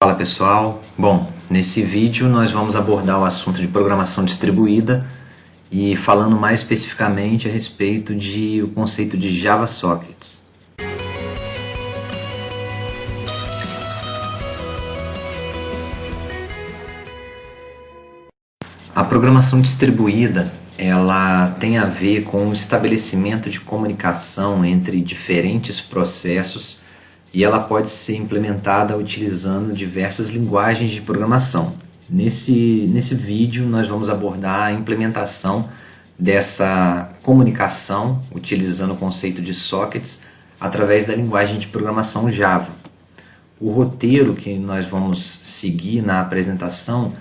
Fala pessoal, bom, nesse vídeo nós vamos abordar o assunto de programação distribuída e falando mais especificamente a respeito do conceito de Java Sockets. A programação distribuída ela tem a ver com o estabelecimento de comunicação entre diferentes processos e ela pode ser implementada utilizando diversas linguagens de programação. Nesse vídeo nós vamos abordar a implementação dessa comunicação utilizando o conceito de sockets através da linguagem de programação Java. O roteiro que nós vamos seguir na apresentação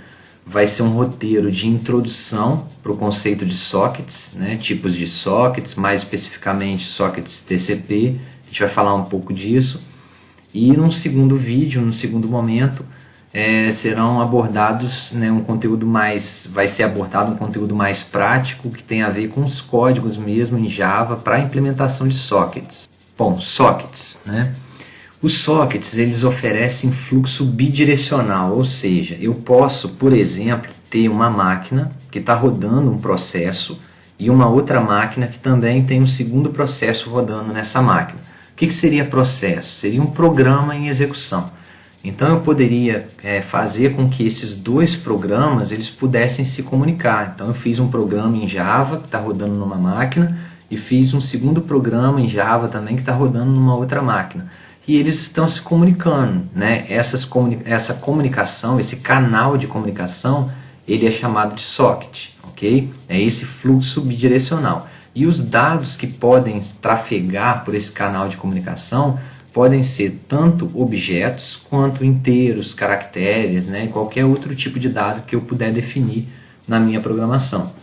vai ser um roteiro de introdução para o conceito de sockets, né, tipos de sockets, mais especificamente sockets TCP, a gente vai falar um pouco disso. E num segundo vídeo, num segundo momento, serão abordados, né, vai ser abordado um conteúdo mais prático que tem a ver com os códigos mesmo em Java para a implementação de sockets. Bom, sockets, né? Os sockets eles oferecem fluxo bidirecional, ou seja, eu posso, por exemplo, ter uma máquina que está rodando um processo e uma outra máquina que também tem um segundo processo rodando nessa máquina. O que seria processo? Seria um programa em execução. Então eu poderia fazer com que esses dois programas eles pudessem se comunicar. Então eu fiz um programa em Java que está rodando numa máquina e fiz um segundo programa em Java também que está rodando numa outra máquina. E eles estão se comunicando, né? Essa comunicação, esse canal de comunicação, ele é chamado de socket, ok? É esse fluxo bidirecional. E os dados que podem trafegar por esse canal de comunicação podem ser tanto objetos quanto inteiros, caracteres, né? Qualquer outro tipo de dado que eu puder definir na minha programação.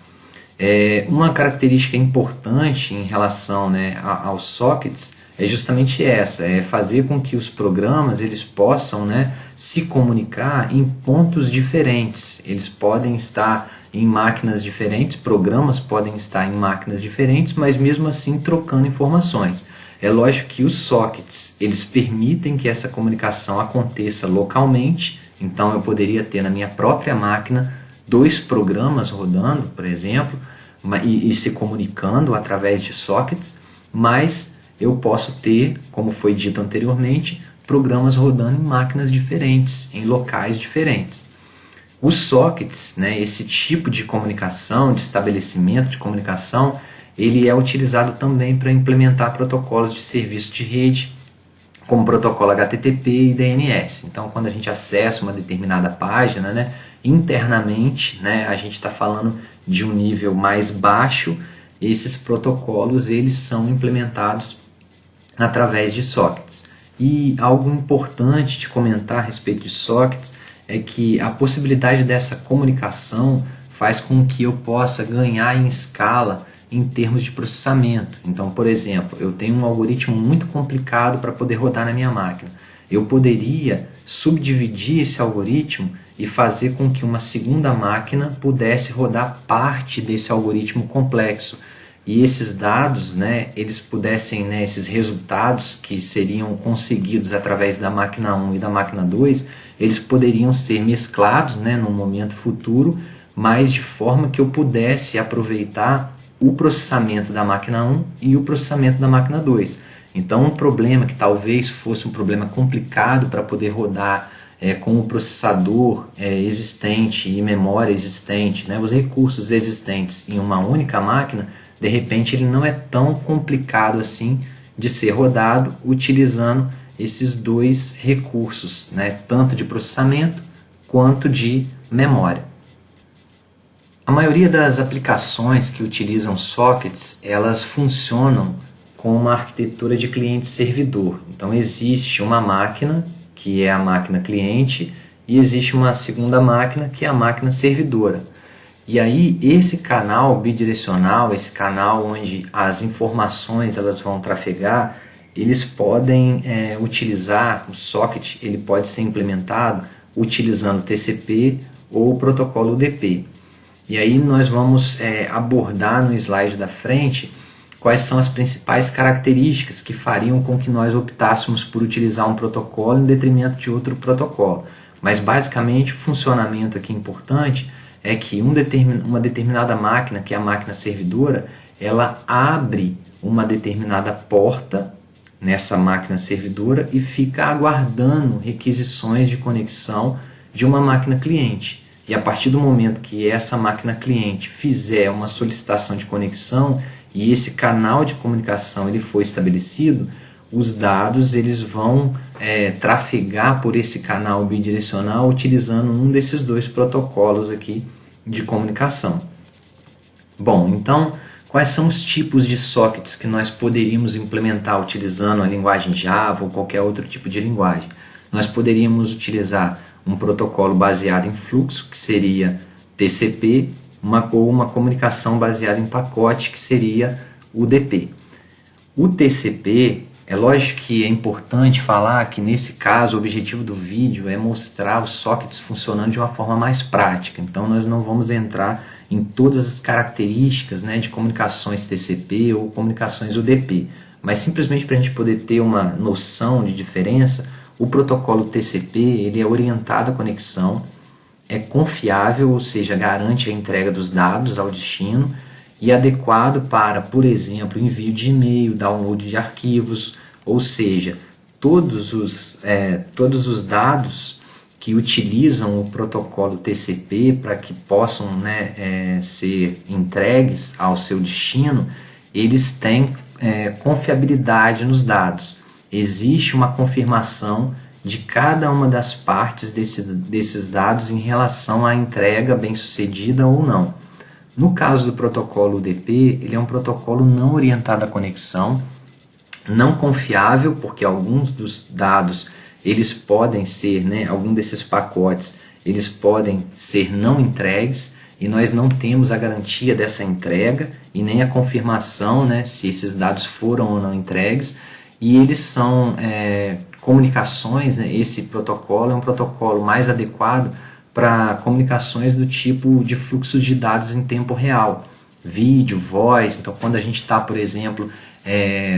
Uma característica importante em relação, né, aos sockets é justamente essa, é fazer com que os programas eles possam, né, se comunicar em pontos diferentes. Eles podem estar em máquinas diferentes, programas podem estar em máquinas diferentes, mas mesmo assim trocando informações. É lógico que os sockets eles permitem que essa comunicação aconteça localmente, então eu poderia ter na minha própria máquina dois programas rodando, por exemplo, e se comunicando através de sockets, mas eu posso ter, como foi dito anteriormente, programas rodando em máquinas diferentes, em locais diferentes. Os sockets, né, esse tipo de comunicação, de estabelecimento de comunicação, ele é utilizado também para implementar protocolos de serviço de rede, como protocolo HTTP e DNS. Então, quando a gente acessa uma determinada página, né, internamente, né, a gente está falando de um nível mais baixo, esses protocolos eles são implementados através de sockets. E algo importante de comentar a respeito de sockets é que a possibilidade dessa comunicação faz com que eu possa ganhar em escala em termos de processamento. Então, por exemplo, eu tenho um algoritmo muito complicado para poder rodar na minha máquina. Eu poderia subdividir esse algoritmo e fazer com que uma segunda máquina pudesse rodar parte desse algoritmo complexo. E esses dados, né, eles pudessem, né, esses resultados que seriam conseguidos através da máquina 1 e da máquina 2, eles poderiam ser mesclados, né, num momento futuro, mas de forma que eu pudesse aproveitar o processamento da máquina 1 e o processamento da máquina 2. Então um problema que talvez fosse um problema complicado para poder rodar com o processador existente e memória existente, né, os recursos existentes em uma única máquina, de repente ele não é tão complicado assim de ser rodado utilizando esses dois recursos, né, tanto de processamento quanto de memória. A maioria das aplicações que utilizam sockets, elas funcionam com uma arquitetura de cliente-servidor. Então existe uma máquina, que é a máquina cliente, e existe uma segunda máquina, que é a máquina servidora. E aí esse canal bidirecional, esse canal onde as informações elas vão trafegar, eles podem utilizar, o socket ele pode ser implementado utilizando TCP ou o protocolo UDP. E aí nós vamos abordar no slide da frente quais são as principais características que fariam com que nós optássemos por utilizar um protocolo em detrimento de outro protocolo. Mas basicamente o funcionamento aqui importante é que uma determinada máquina, que é a máquina servidora, ela abre uma determinada porta nessa máquina servidora e fica aguardando requisições de conexão de uma máquina cliente. E a partir do momento que essa máquina cliente fizer uma solicitação de conexão e esse canal de comunicação ele for estabelecido, os dados eles vão trafegar por esse canal bidirecional utilizando um desses dois protocolos aqui de comunicação. Bom, então quais são os tipos de sockets que nós poderíamos implementar utilizando a linguagem Java ou qualquer outro tipo de linguagem? Nós poderíamos utilizar um protocolo baseado em fluxo, que seria TCP, ou uma comunicação baseada em pacote, que seria UDP. O TCP, é lógico que é importante falar que nesse caso o objetivo do vídeo é mostrar os sockets funcionando de uma forma mais prática, então nós não vamos entrar em todas as características, né, de comunicações TCP ou comunicações UDP, mas simplesmente para a gente poder ter uma noção de diferença, o protocolo TCP ele é orientado à conexão, é confiável, ou seja, garante a entrega dos dados ao destino e adequado para, por exemplo, envio de e-mail, download de arquivos, ou seja, todos os dados que utilizam o protocolo TCP para que possam ser entregues ao seu destino, eles têm confiabilidade nos dados. Existe uma confirmação de cada uma das partes desses dados em relação à entrega bem-sucedida ou não. No caso do protocolo UDP, ele é um protocolo não orientado à conexão, não confiável, porque alguns dos dados eles podem ser, algum desses pacotes, eles podem ser não entregues e nós não temos a garantia dessa entrega e nem a confirmação, se esses dados foram ou não entregues. E eles são comunicações, esse protocolo é um protocolo mais adequado para comunicações do tipo de fluxos de dados em tempo real, vídeo, voz. Então quando a gente está, por exemplo,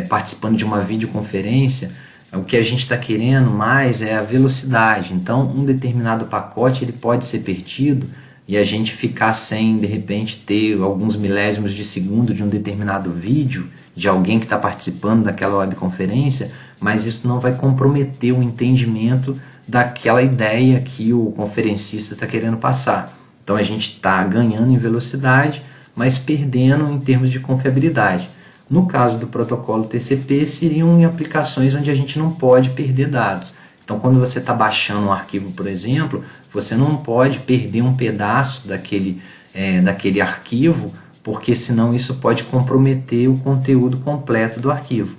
participando de uma videoconferência, o que a gente está querendo mais é a velocidade. Então um determinado pacote ele pode ser perdido e a gente ficar sem, de repente, ter alguns milésimos de segundo de um determinado vídeo de alguém que está participando daquela webconferência, mas isso não vai comprometer o entendimento daquela ideia que o conferencista está querendo passar. Então a gente está ganhando em velocidade, mas perdendo em termos de confiabilidade. No caso do protocolo TCP, seriam em aplicações onde a gente não pode perder dados. Então quando você está baixando um arquivo, por exemplo, você não pode perder um pedaço daquele arquivo, porque senão isso pode comprometer o conteúdo completo do arquivo.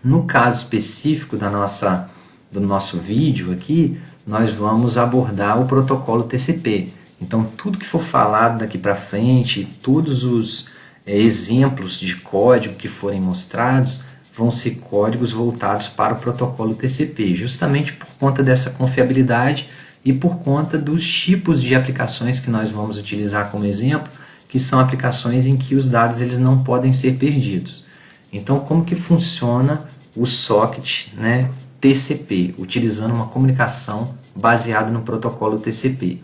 No caso específico do nosso vídeo aqui, nós vamos abordar o protocolo TCP. Então tudo que for falado daqui para frente, todos os exemplos de código que forem mostrados, vão ser códigos voltados para o protocolo TCP, justamente por conta dessa confiabilidade e por conta dos tipos de aplicações que nós vamos utilizar como exemplo, que são aplicações em que os dados eles não podem ser perdidos. Então, como que funciona o socket TCP, utilizando uma comunicação baseada no protocolo TCP?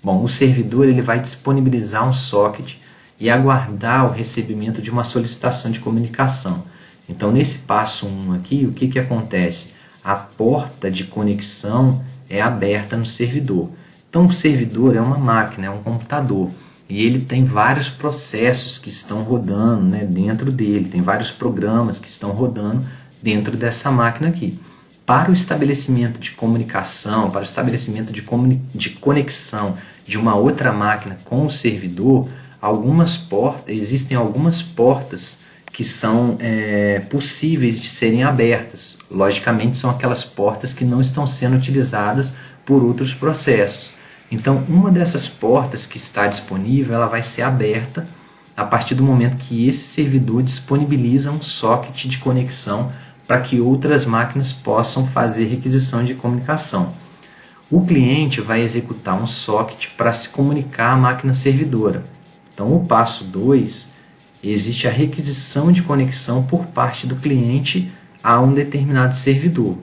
Bom, o servidor ele vai disponibilizar um socket e aguardar o recebimento de uma solicitação de comunicação. Então, nesse passo 1 aqui, o que acontece? A porta de conexão é aberta no servidor. Então, o servidor é uma máquina, é um computador, e ele tem vários processos que estão rodando dentro dele, tem vários programas que estão rodando dentro dessa máquina aqui. Para o estabelecimento de comunicação, para o estabelecimento de conexão de uma outra máquina com o servidor, existem algumas portas que são possíveis de serem abertas. Logicamente, são aquelas portas que não estão sendo utilizadas por outros processos. Então, uma dessas portas que está disponível, ela vai ser aberta a partir do momento que esse servidor disponibiliza um socket de conexão para que outras máquinas possam fazer requisição de comunicação. O cliente vai executar um socket para se comunicar à máquina servidora. Então, o passo 2, existe a requisição de conexão por parte do cliente a um determinado servidor.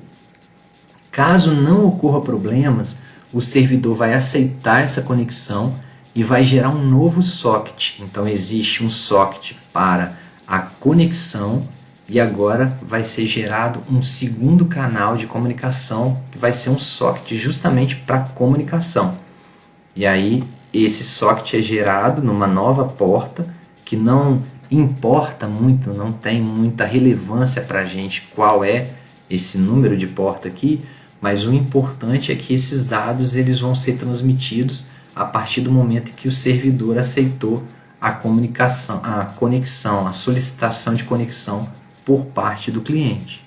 Caso não ocorra problemas, o servidor vai aceitar essa conexão e vai gerar um novo socket. Então existe um socket para a conexão e agora vai ser gerado um segundo canal de comunicação que vai ser um socket justamente para comunicação. E aí esse socket é gerado numa nova porta que não importa muito, não tem muita relevância para a gente qual é esse número de porta aqui, mas o importante é que esses dados eles vão ser transmitidos a partir do momento em que o servidor aceitou a comunicação, a conexão, a solicitação de conexão por parte do cliente.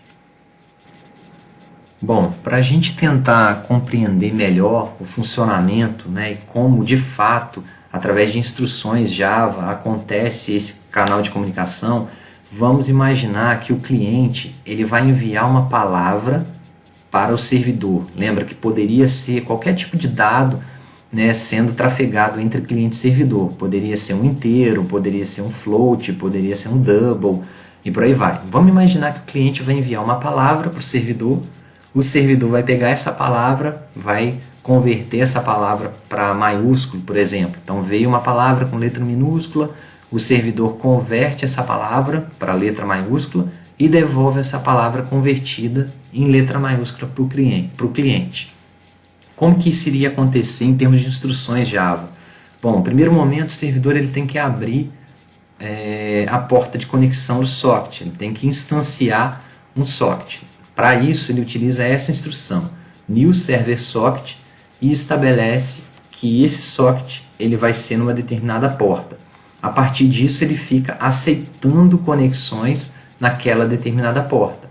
Bom, para a gente tentar compreender melhor o funcionamento, né, e como de fato, através de instruções Java, acontece esse canal de comunicação, vamos imaginar que o cliente ele vai enviar uma palavra para o servidor. Lembra que poderia ser qualquer tipo de dado, né, sendo trafegado entre cliente e servidor. Poderia ser um inteiro, poderia ser um float, poderia ser um double e por aí vai. Vamos imaginar que o cliente vai enviar uma palavra para o servidor vai pegar essa palavra, vai converter essa palavra para maiúsculo, por exemplo. Então veio uma palavra com letra minúscula, o servidor converte essa palavra para letra maiúscula e devolve essa palavra convertida em letra maiúscula para o cliente. Como que isso iria acontecer em termos de instruções Java? Bom, no primeiro momento o servidor ele tem que abrir a porta de conexão do socket, ele tem que instanciar um socket. Para isso ele utiliza essa instrução, new server socket, e estabelece que esse socket ele vai ser numa determinada porta. A partir disso ele fica aceitando conexões naquela determinada porta.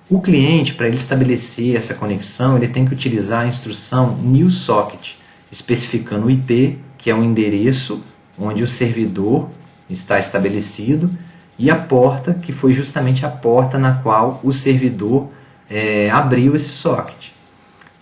O cliente, para ele estabelecer essa conexão, ele tem que utilizar a instrução new socket, especificando o IP, que é o endereço onde o servidor está estabelecido, e a porta, que foi justamente a porta na qual o servidor abriu esse socket.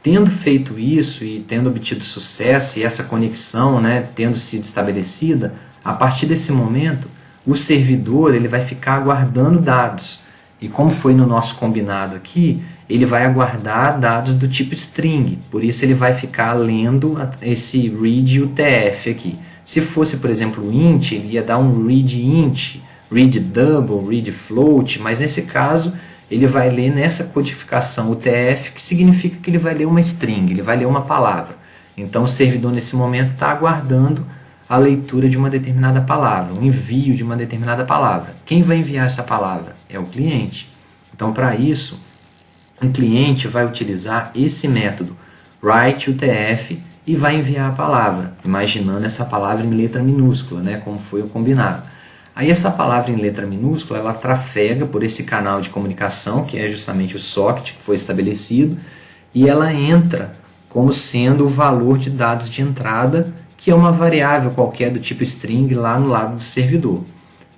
Tendo feito isso e tendo obtido sucesso e essa conexão, né, tendo sido estabelecida, a partir desse momento o servidor ele vai ficar aguardando dados. E como foi no nosso combinado aqui, ele vai aguardar dados do tipo string, por isso ele vai ficar lendo esse read UTF aqui. Se fosse, por exemplo, int, ele ia dar um read int, read double, read float, mas nesse caso ele vai ler nessa codificação UTF, que significa que ele vai ler uma string, ele vai ler uma palavra. Então o servidor nesse momento está aguardando a leitura de uma determinada palavra, um envio de uma determinada palavra. Quem vai enviar essa palavra? É o cliente. Então para isso, o cliente vai utilizar esse método writeUTF e vai enviar a palavra, imaginando essa palavra em letra minúscula, né, como foi o combinado. Aí essa palavra em letra minúscula, ela trafega por esse canal de comunicação, que é justamente o socket que foi estabelecido, e ela entra como sendo o valor de dados de entrada, que é uma variável qualquer do tipo string lá no lado do servidor.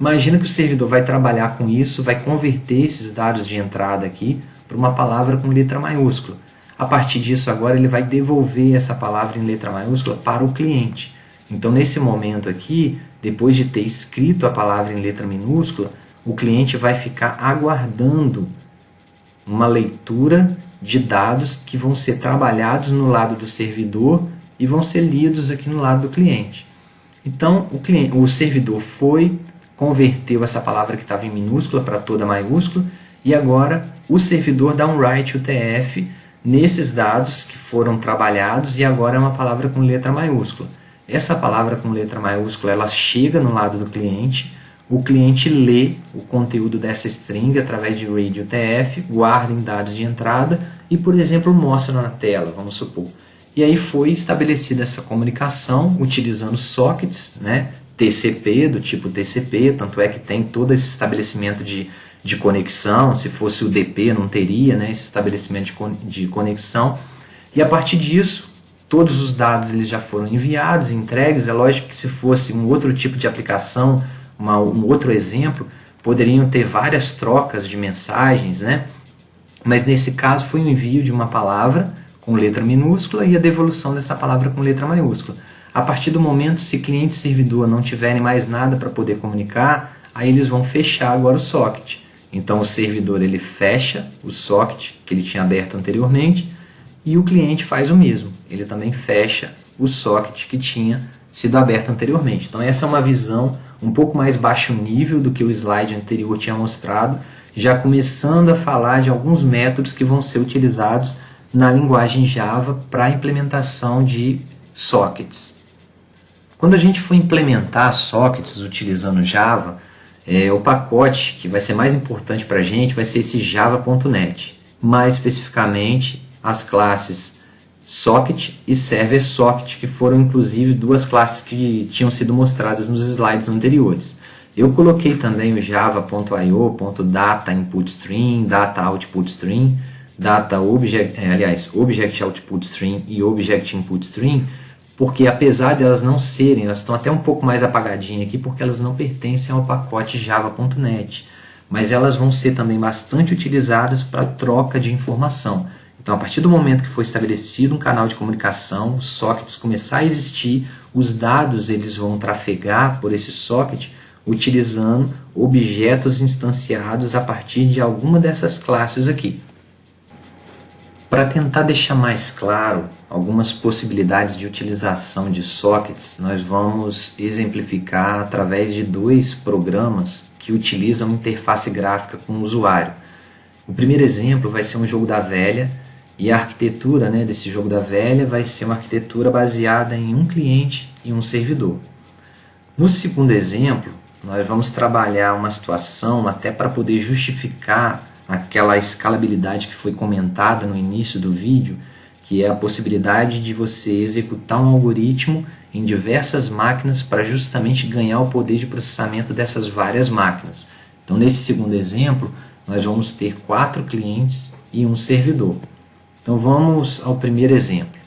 Imagina que o servidor vai trabalhar com isso, vai converter esses dados de entrada aqui para uma palavra com letra maiúscula. A partir disso agora ele vai devolver essa palavra em letra maiúscula para o cliente. Então nesse momento aqui, depois de ter escrito a palavra em letra minúscula, o cliente vai ficar aguardando uma leitura de dados que vão ser trabalhados no lado do servidor e vão ser lidos aqui no lado do cliente. Então o servidor foi, converteu essa palavra que estava em minúscula para toda maiúscula e agora o servidor dá um write UTF nesses dados que foram trabalhados e agora é uma palavra com letra maiúscula. Essa palavra com letra maiúscula ela chega no lado do cliente, o cliente lê o conteúdo dessa string através de read UTF, guarda em dados de entrada e, por exemplo, mostra na tela, vamos supor. E aí foi estabelecida essa comunicação utilizando sockets, né, TCP, do tipo TCP, tanto é que tem todo esse estabelecimento de conexão, se fosse o DP não teria, né, esse estabelecimento de conexão. E a partir disso, todos os dados eles já foram enviados, entregues. É lógico que se fosse um outro tipo de aplicação, um outro exemplo, poderiam ter várias trocas de mensagens, né? Mas nesse caso foi o envio de uma palavra com letra minúscula e a devolução dessa palavra com letra maiúscula. A partir do momento, se cliente e servidor não tiverem mais nada para poder comunicar, aí eles vão fechar agora o socket. Então o servidor ele fecha o socket que ele tinha aberto anteriormente e o cliente faz o mesmo. ele também fecha o socket que tinha sido aberto anteriormente. Então essa é uma visão um pouco mais baixo nível do que o slide anterior tinha mostrado, já começando a falar de alguns métodos que vão ser utilizados na linguagem Java para a implementação de sockets. Quando a gente for implementar sockets utilizando Java, o pacote que vai ser mais importante para a gente vai ser esse java.net. Mais especificamente, as classes socket e server socket, que foram inclusive duas classes que tinham sido mostradas nos slides anteriores. Eu coloquei também o java.io.data input stream, data output stream, object output stream e object input stream, porque apesar de elas não serem, elas estão até um pouco mais apagadinhas aqui, porque elas não pertencem ao pacote java.net, mas elas vão ser também bastante utilizadas para troca de informação. Então, a partir do momento que foi estabelecido um canal de comunicação, os sockets começar a existir, os dados eles vão trafegar por esse socket utilizando objetos instanciados a partir de alguma dessas classes aqui. Para tentar deixar mais claro algumas possibilidades de utilização de sockets, nós vamos exemplificar através de dois programas que utilizam interface gráfica com o usuário. O primeiro exemplo vai ser um jogo da velha, e a arquitetura desse jogo da velha vai ser uma arquitetura baseada em um cliente e um servidor. No segundo exemplo, nós vamos trabalhar uma situação até para poder justificar aquela escalabilidade que foi comentada no início do vídeo, que é a possibilidade de você executar um algoritmo em diversas máquinas para justamente ganhar o poder de processamento dessas várias máquinas. Então, nesse segundo exemplo, nós vamos ter 4 clientes e um servidor. Então, vamos ao primeiro exemplo,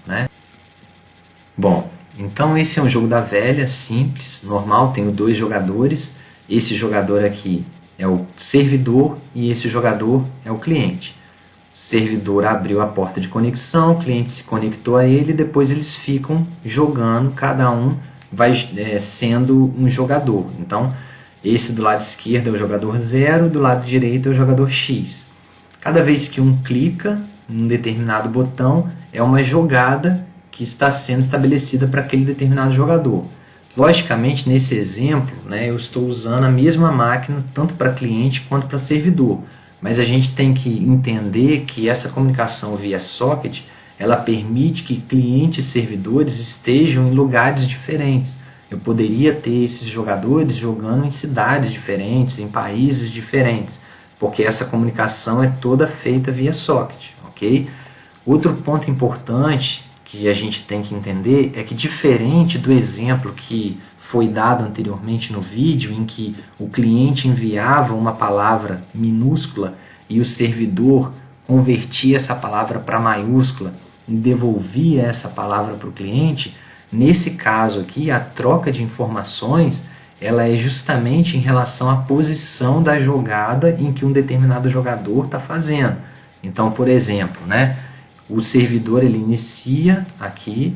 Bom, então esse é um jogo da velha, simples, normal, tenho 2 jogadores. Esse jogador aqui é o servidor e esse jogador é o cliente. O servidor abriu a porta de conexão, o cliente se conectou a ele, depois eles ficam jogando, cada um vai sendo um jogador. Então, esse do lado esquerdo é o jogador 0, do lado direito é o jogador X. Cada vez que um clica em um determinado botão, é uma jogada que está sendo estabelecida para aquele determinado jogador. Logicamente, nesse exemplo, eu estou usando a mesma máquina tanto para cliente quanto para servidor, mas a gente tem que entender que essa comunicação via socket, ela permite que clientes e servidores estejam em lugares diferentes. Eu poderia ter esses jogadores jogando em cidades diferentes, em países diferentes, porque essa comunicação é toda feita via socket, ok? Outro ponto importante que a gente tem que entender é que, diferente do exemplo que foi dado anteriormente no vídeo, em que o cliente enviava uma palavra minúscula e o servidor convertia essa palavra para maiúscula e devolvia essa palavra para o cliente, nesse caso aqui, a troca de informações ela é justamente em relação à posição da jogada em que um determinado jogador está fazendo. Então, por exemplo, o servidor ele inicia aqui,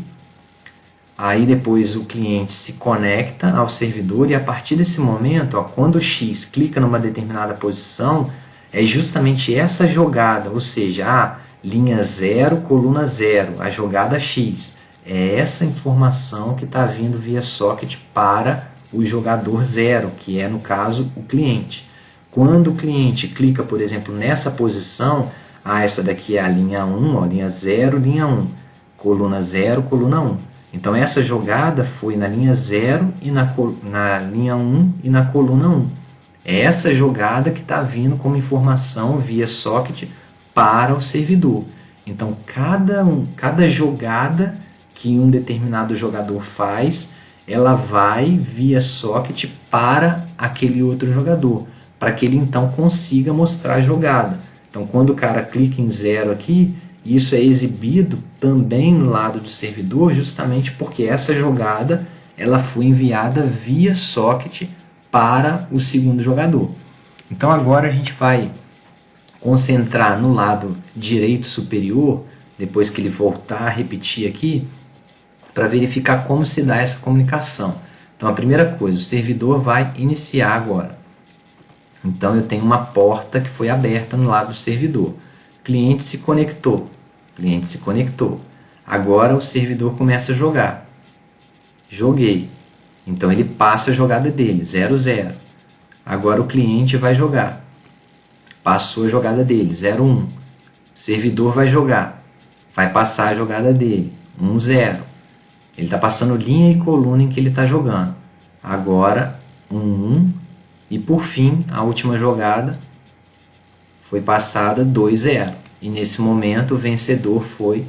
aí depois o cliente se conecta ao servidor e a partir desse momento, quando o X clica numa determinada posição, é justamente essa jogada, ou seja, linha 0, coluna 0, a jogada X. É essa informação que está vindo via socket para o jogador 0, que é, no caso, o cliente. Quando o cliente clica, por exemplo, nessa posição, essa daqui é a linha 1, linha 0, linha 1, coluna 0, coluna 1. Então, essa jogada foi na linha 0, e na linha 1 e na coluna 1. É essa jogada que está vindo como informação via socket para o servidor. Então, cada jogada que um determinado jogador faz, ela vai via socket para aquele outro jogador, para que ele então consiga mostrar a jogada. Então, quando o cara clica em 0 aqui, isso é exibido também no lado do servidor, justamente porque essa jogada ela foi enviada via socket para o segundo jogador. Então, agora a gente vai concentrar no lado direito superior, depois que ele voltar a repetir aqui, para verificar como se dá essa comunicação. Então, a primeira coisa, o servidor vai iniciar agora. Então, eu tenho uma porta que foi aberta no lado do servidor. Cliente se conectou. Cliente se conectou. Agora o servidor começa a jogar. Joguei. Então ele passa a jogada dele, 0, 0. Agora o cliente vai jogar. Passou a jogada dele, 0, 1. O servidor vai jogar. Vai passar a jogada dele, 1, 0. Ele está passando linha e coluna em que ele está jogando. Agora, 1, 1. E por fim, a última jogada foi passada 2, 0. E nesse momento o vencedor foi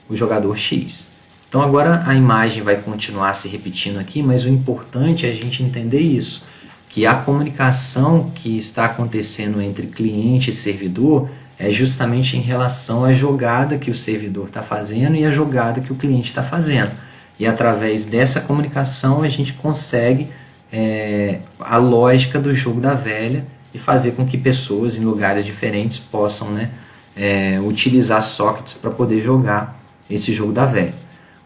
o jogador X. Então agora a imagem vai continuar se repetindo aqui, mas o importante é a gente entender isso, que a comunicação que está acontecendo entre cliente e servidor é justamente em relação à jogada que o servidor está fazendo e a jogada que o cliente está fazendo. E através dessa comunicação a gente consegue a lógica do jogo da velha e fazer com que pessoas em lugares diferentes possam utilizar sockets para poder jogar esse jogo da velha.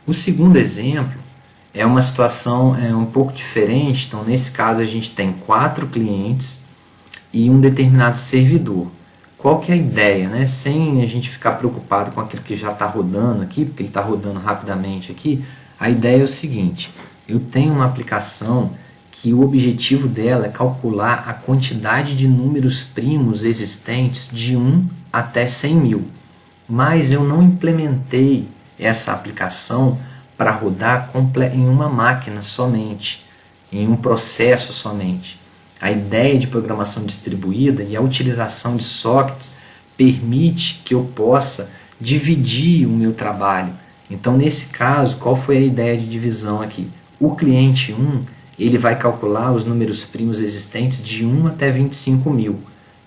O segundo exemplo é uma situação um pouco diferente. Então, nesse caso, a gente tem 4 clientes e um determinado servidor. Qual que é a ideia? Né? Sem a gente ficar preocupado com aquilo que já está rodando aqui, porque ele está rodando rapidamente aqui, a ideia é o seguinte: eu tenho uma aplicação que o objetivo dela é calcular a quantidade de números primos existentes de 1 até 100 mil. Mas eu não implementei essa aplicação para rodar em uma máquina somente, em um processo somente. A ideia de programação distribuída e a utilização de sockets permite que eu possa dividir o meu trabalho. Então, nesse caso, qual foi a ideia de divisão aqui? O cliente 1, ele vai calcular os números primos existentes de 1 até 25 mil.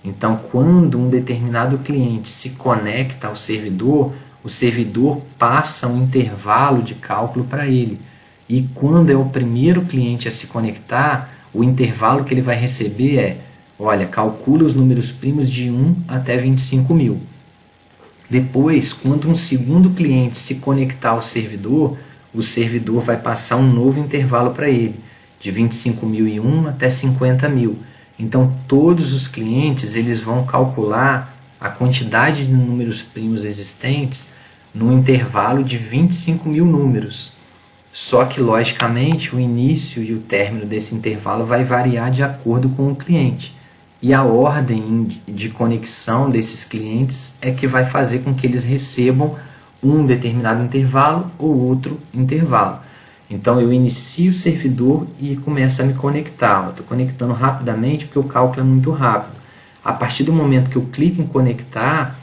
Então, quando um determinado cliente se conecta ao servidor, o servidor passa um intervalo de cálculo para ele. E quando é o primeiro cliente a se conectar, o intervalo que ele vai receber é, olha, calcula os números primos de 1 até 25 mil. Depois, quando um segundo cliente se conectar ao servidor, o servidor vai passar um novo intervalo para ele, de 25.001 até 50 mil. Então, todos os clientes eles vão calcular a quantidade de números primos existentes no intervalo de 25 mil números. Só que, logicamente, o início e o término desse intervalo vai variar de acordo com o cliente. E a ordem de conexão desses clientes é que vai fazer com que eles recebam um determinado intervalo ou outro intervalo. Então, eu inicio o servidor e começo a me conectar. Estou conectando rapidamente porque o cálculo é muito rápido. A partir do momento que eu clico em conectar,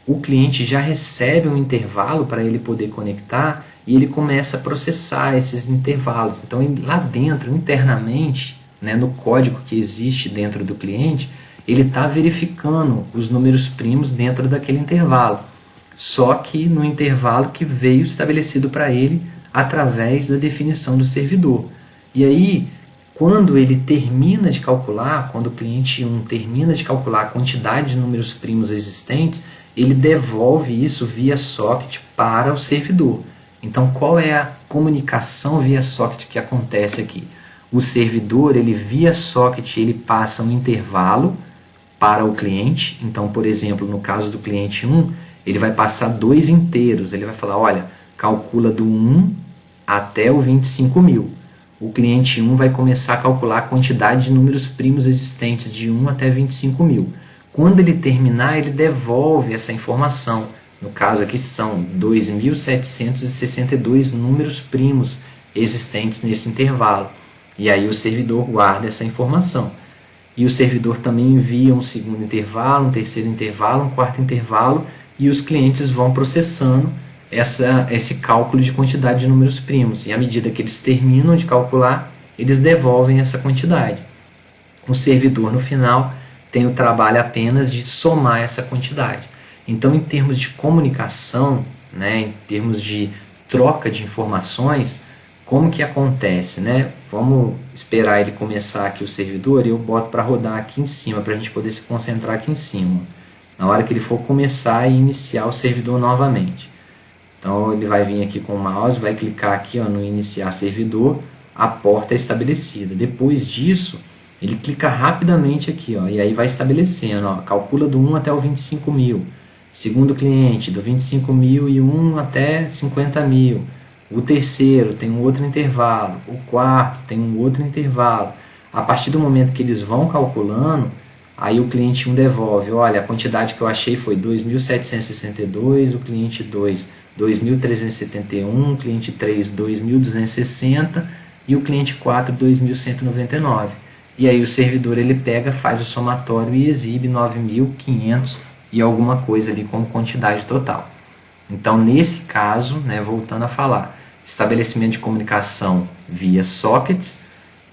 o cliente já recebe um intervalo para ele poder conectar e ele começa a processar esses intervalos. Então, lá dentro, internamente, no código que existe dentro do cliente, ele está verificando os números primos dentro daquele intervalo. Só que no intervalo que veio estabelecido para ele através da definição do servidor. E aí, quando ele termina de calcular, quando o cliente 1 termina de calcular a quantidade de números primos existentes, ele devolve isso via socket para o servidor. Então, qual é a comunicação via socket que acontece aqui? O servidor, ele via socket, ele passa um intervalo para o cliente. Então, por exemplo, no caso do cliente 1, ele vai passar 2 inteiros. Ele vai falar, olha, calcula do 1 até o 25 mil. O cliente 1 vai começar a calcular a quantidade de números primos existentes de 1 até 25 mil. Quando ele terminar, ele devolve essa informação. No caso aqui são 2.762 números primos existentes nesse intervalo. E aí o servidor guarda essa informação. E o servidor também envia um segundo intervalo, um terceiro intervalo, um quarto intervalo, e os clientes vão processando esse cálculo de quantidade de números primos. E à medida que eles terminam de calcular, eles devolvem essa quantidade. O servidor, no final, tem o trabalho apenas de somar essa quantidade. Então, em termos de comunicação, em termos de troca de informações, como que acontece? Vamos esperar ele começar aqui o servidor e eu boto para rodar aqui em cima, para a gente poder se concentrar aqui em cima. Na hora que ele for começar e iniciar o servidor novamente. Então, ele vai vir aqui com o mouse, vai clicar aqui no iniciar servidor, a porta é estabelecida. Depois disso, ele clica rapidamente aqui, e aí vai estabelecendo, calcula do 1 até o 25 mil. Segundo cliente, do 25.001 até 50.000. O terceiro tem um outro intervalo. O quarto tem um outro intervalo. A partir do momento que eles vão calculando, aí o cliente 1 devolve, olha, a quantidade que eu achei foi 2.762, o cliente 2, 2.371, o cliente 3, 2.260 e o cliente 4, 2.199. E aí o servidor ele pega, faz o somatório e exibe 9.500 e alguma coisa ali como quantidade total. Então, nesse caso, né, voltando a falar, estabelecimento de comunicação via sockets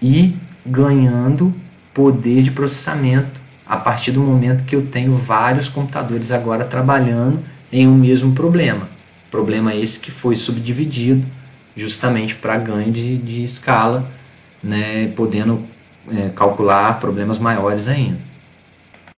e ganhando poder de processamento a partir do momento que eu tenho vários computadores agora trabalhando em um mesmo problema. Problema esse que foi subdividido justamente para ganho de escala, né, podendo calcular problemas maiores ainda.